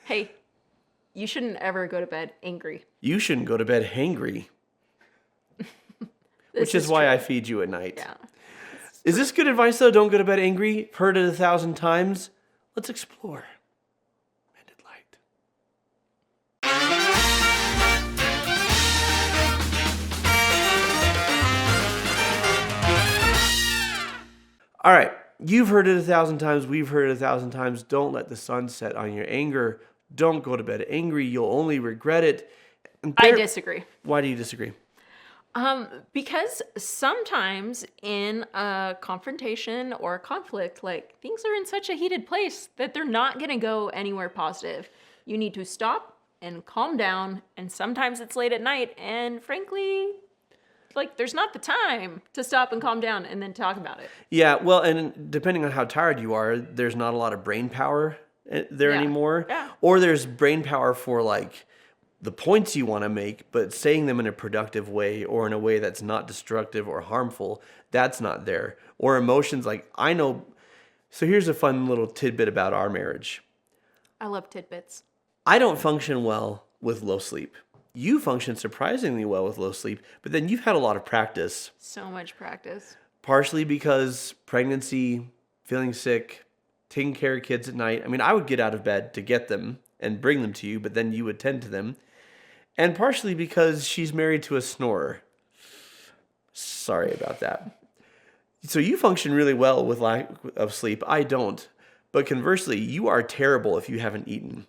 Hey, you shouldn't ever go to bed angry. You shouldn't go to bed hangry, This which is why true. I feed you at night. Yeah. Is this good advice, though? Don't go to bed angry? Heard it 1,000 times? Let's explore. Mended light. All right. You've heard it 1,000 times. We've heard it 1,000 times. Don't let the sun set on your anger. Don't go to bed angry. You'll only regret it. And I disagree. Why do you disagree? Because sometimes in a confrontation or a conflict, like things are in such a heated place that they're not going to go anywhere positive. You need to stop and calm down. And sometimes it's late at night. And frankly, like there's not the time to stop and calm down and then talk about it. Yeah, well, and depending on how tired you are, there's not a lot of brain power there anymore. Yeah. Or there's brain power for like the points you want to make, but saying them in a productive way or in a way that's not destructive or harmful, that's not there. Or emotions like, I know. So here's a fun little tidbit about our marriage. I love tidbits. I don't function well with low sleep. You function surprisingly well with low sleep, but then you've had a lot of practice. So much practice. Partially because pregnancy, feeling sick, taking care of kids at night. I mean, I would get out of bed to get them and bring them to you, but then you would tend to them. And partially because she's married to a snorer. Sorry about that. So you function really well with lack of sleep. I don't. But conversely, you are terrible if you haven't eaten.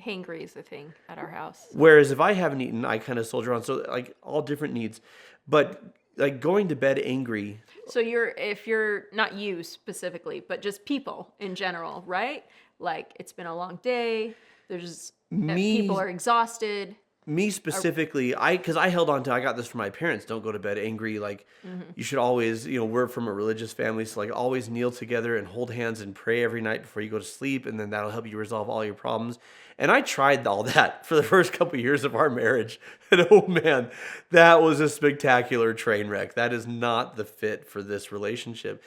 Hangry is a thing at our house. Whereas if I haven't eaten, I kind of soldier on. So like all different needs. But like going to bed angry. So if you're not you specifically, but just people in general, right? Like it's been a long day. People are exhausted. Me specifically, because I held on to, I got this from my parents. Don't go to bed angry. Like you should always, we're from a religious family. So like always kneel together and hold hands and pray every night before you go to sleep. And then that'll help you resolve all your problems. And I tried all that for the first couple of years of our marriage. And oh man, that was a spectacular train wreck. That is not the fit for this relationship.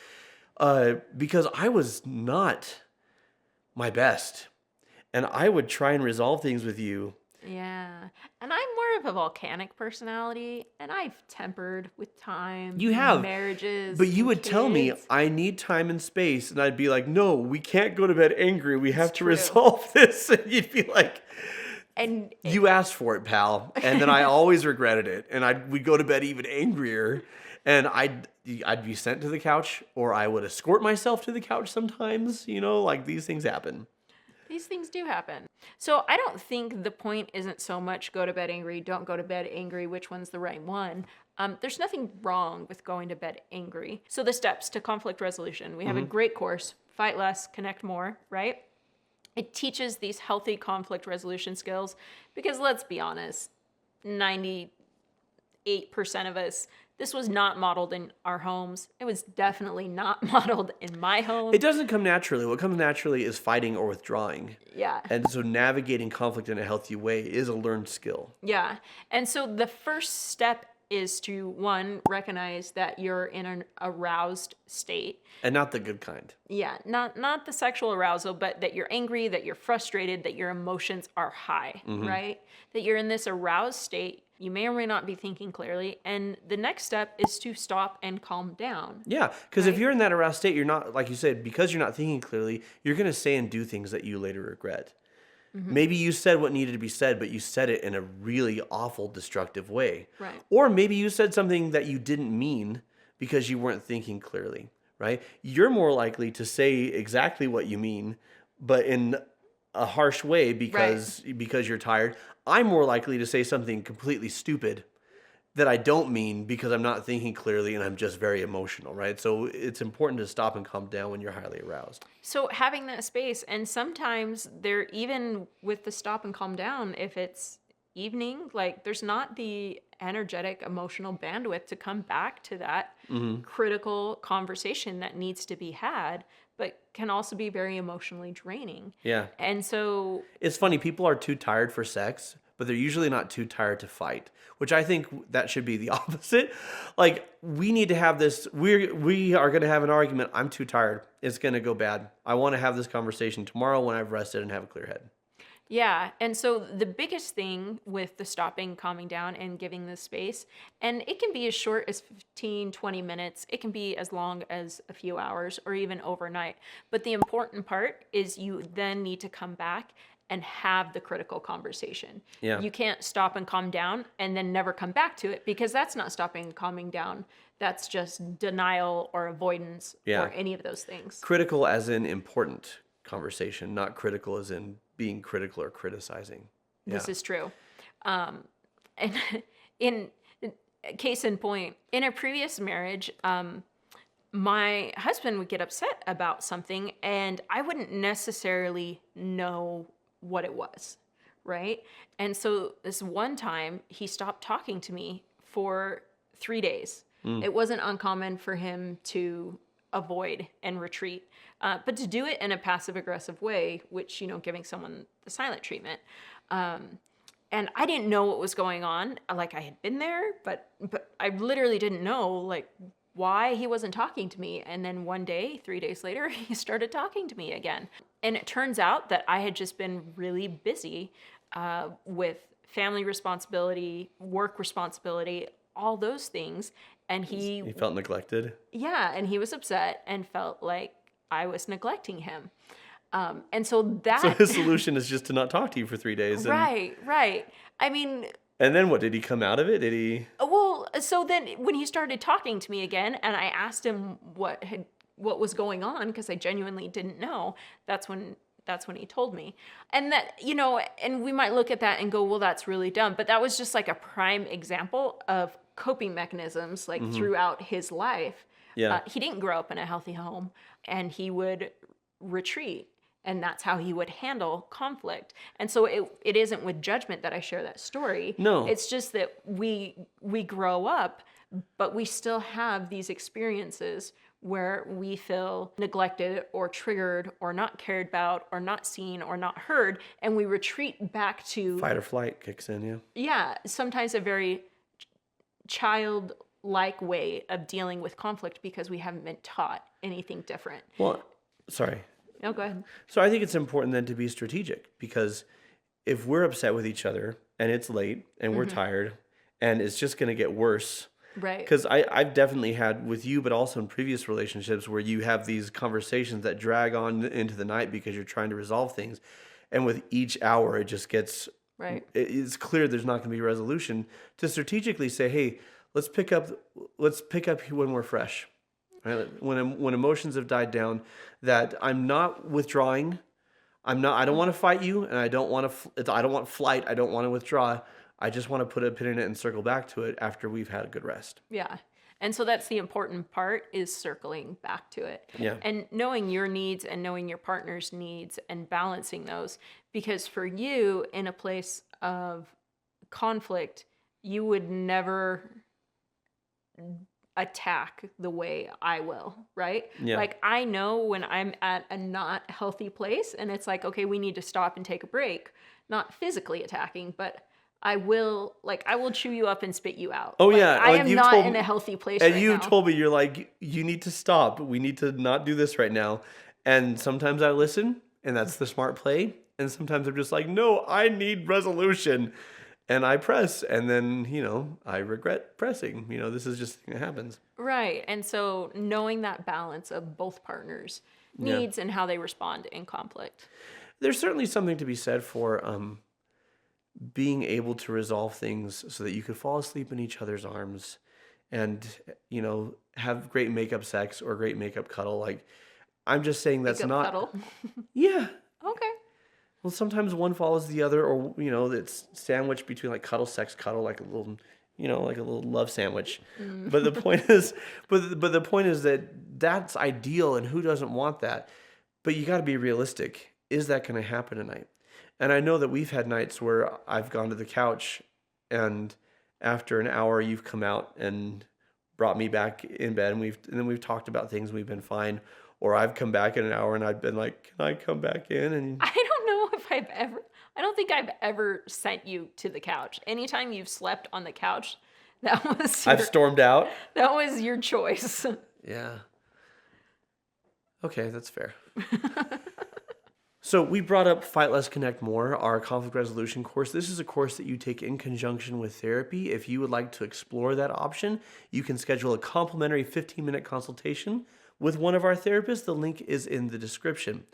Because I was not my best. And I would try and resolve things with you. Yeah. And I'm more of a volcanic personality, and I've tempered with time. You have. Marriages. But you would kids. tell me, I need time and space. And I'd be like, no, we can't go to bed angry. We have to true. resolve this. And you'd be like, and you asked for it, pal. And then I always regretted it. And we'd go to bed even angrier. And I'd be sent to the couch, or I would escort myself to the couch sometimes. Like these things happen. These things do happen. So I don't think the point isn't so much go to bed angry, don't go to bed angry, which one's the right one. There's nothing wrong with going to bed angry. So the steps to conflict resolution. We have a great course, Fight Less, Connect More, right? It teaches these healthy conflict resolution skills because let's be honest, 98% of us, this was not modeled in our homes. It was definitely not modeled in my home. It doesn't come naturally. What comes naturally is fighting or withdrawing. Yeah. And so navigating conflict in a healthy way is a learned skill. Yeah. And so the first step is to, one, recognize that you're in an aroused state. And not the good kind. Yeah. Not the sexual arousal, but that you're angry, that you're frustrated, that your emotions are high, right? That you're in this aroused state. You may or may not be thinking clearly. And the next step is to stop and calm down. Yeah, because if you're in that aroused state, you're not, like you said, because you're not thinking clearly, you're going to say and do things that you later regret. Maybe you said what needed to be said, but you said it in a really awful, destructive way. Right. Or maybe you said something that you didn't mean because you weren't thinking clearly, right? You're more likely to say exactly what you mean, but in a harsh way because you're tired. I'm more likely to say something completely stupid that I don't mean because I'm not thinking clearly and I'm just very emotional, right? So it's important to stop and calm down when you're highly aroused. So having that space, and sometimes there, even with the stop and calm down, if it's evening, like there's not the energetic emotional bandwidth to come back to that critical conversation that needs to be had, but can also be very emotionally draining. Yeah. And so It's funny, people are too tired for sex, but they're usually not too tired to fight, which I think that should be the opposite. Like, we need to have this, we are going to have an argument. I'm too tired. It's going to go bad. I want to have this conversation tomorrow when I've rested and have a clear head. Yeah. And so the biggest thing with the stopping, calming down, and giving the space, and it can be as short as 15, 20 minutes, it can be as long as a few hours or even overnight. But the important part is you then need to come back and have the critical conversation. Yeah. You can't stop and calm down and then never come back to it, because that's not stopping and calming down. That's just denial or avoidance Yeah. or any of those things. Critical as in important conversation, not critical as in being critical or criticizing. Yeah. This is true. And in case in point, in a previous marriage, my husband would get upset about something and I wouldn't necessarily know what it was, right? And so this one time he stopped talking to me for 3 days. It wasn't uncommon for him to avoid and retreat, but to do it in a passive aggressive way, which, giving someone the silent treatment. And I didn't know what was going on. Like, I had been there, but I literally didn't know, like, why he wasn't talking to me. And then one day, 3 days later, he started talking to me again. And it turns out that I had just been really busy with family responsibility, work responsibility, all those things. And He felt neglected. and he was upset and felt like I was neglecting him. And so that... So his solution is just to not talk to you for 3 days. Right. I mean... And then what? Did he come out of it? Did he? Well, so then when he started talking to me again and I asked him what was going on, because I genuinely didn't know, that's when he told me. And that, and we might look at that and go, well, that's really dumb. But that was just like a prime example of coping mechanisms, like throughout his life. Yeah. He didn't grow up in a healthy home, and he would retreat. And that's how he would handle conflict. And so it isn't with judgment that I share that story. No. It's just that we grow up, but we still have these experiences where we feel neglected or triggered or not cared about or not seen or not heard. And we retreat back to... Fight or flight kicks in, yeah. Yeah, sometimes a very childlike way of dealing with conflict because we haven't been taught anything different. Well, sorry. No, go ahead. So I think it's important then to be strategic, because if we're upset with each other and it's late and we're tired and it's just going to get worse. Right. Because I've definitely had with you, but also in previous relationships where you have these conversations that drag on into the night because you're trying to resolve things. And with each hour, it just gets, Right. It's clear there's not going to be resolution. To strategically say, hey, let's pick up when we're fresh. Right? When emotions have died down, that I'm not withdrawing. I don't want to fight you, and I don't want flight. I don't want to withdraw. I just want to put a pin in it and circle back to it after we've had a good rest. Yeah. And so that's the important part, is circling back to it. Yeah. And knowing your needs and knowing your partner's needs and balancing those. Because for you, in a place of conflict, you would never attack the way I will, right? Yeah. Like, I know when I'm at a not healthy place and it's like, okay, we need to stop and take a break. Not physically attacking, but I will chew you up and spit you out. Oh, Like, yeah. I Like, am you've not told in me- a healthy place And right you now. told me, you're like, you need to stop. We need to not do this right now. And sometimes I listen, and that's the smart play. And sometimes I'm just like, no, I need resolution. And I press, and then, I regret pressing. This is just the thing that happens. Right. And so knowing that balance of both partners' Yeah. needs and how they respond in conflict. There's certainly something to be said for being able to resolve things so that you could fall asleep in each other's arms and, have great makeup sex or great makeup cuddle. Like, I'm just saying that's Makeup not... cuddle. Yeah. Okay. Well, sometimes one follows the other, or it's sandwiched between like cuddle, sex, cuddle, like a little, like a little love sandwich. But the point is, but the point is that that's ideal, and who doesn't want that? But you got to be realistic. Is that going to happen tonight? And I know that we've had nights where I've gone to the couch, and after an hour, you've come out and brought me back in bed, and then we've talked about things, and we've been fine. Or I've come back in an hour, and I've been like, "Can I come back in?" And I don't know if I don't think I've ever sent you to the couch. Anytime you've slept on the couch, that was I've stormed out. that was your choice. Yeah. Okay, that's fair. So we brought up Fight Less, Connect More, our conflict resolution course. This is a course that you take in conjunction with therapy. If you would like to explore that option, you can schedule a complimentary 15-minute consultation with one of our therapists. The link is in the description.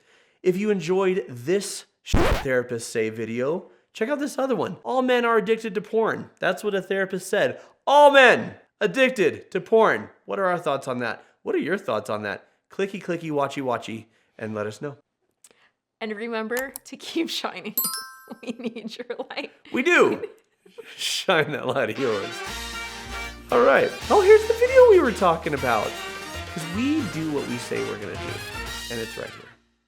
If you enjoyed this Therapist Say video, check out this other one. All men are addicted to porn. That's what a therapist said. All men addicted to porn. What are our thoughts on that? What are your thoughts on that? Clicky, clicky, watchy, watchy, and let us know. And remember to keep shining. We need your light. We do. Shine that light of yours. All right. Oh, here's the video we were talking about. Because we do what we say we're going to do. And it's right here.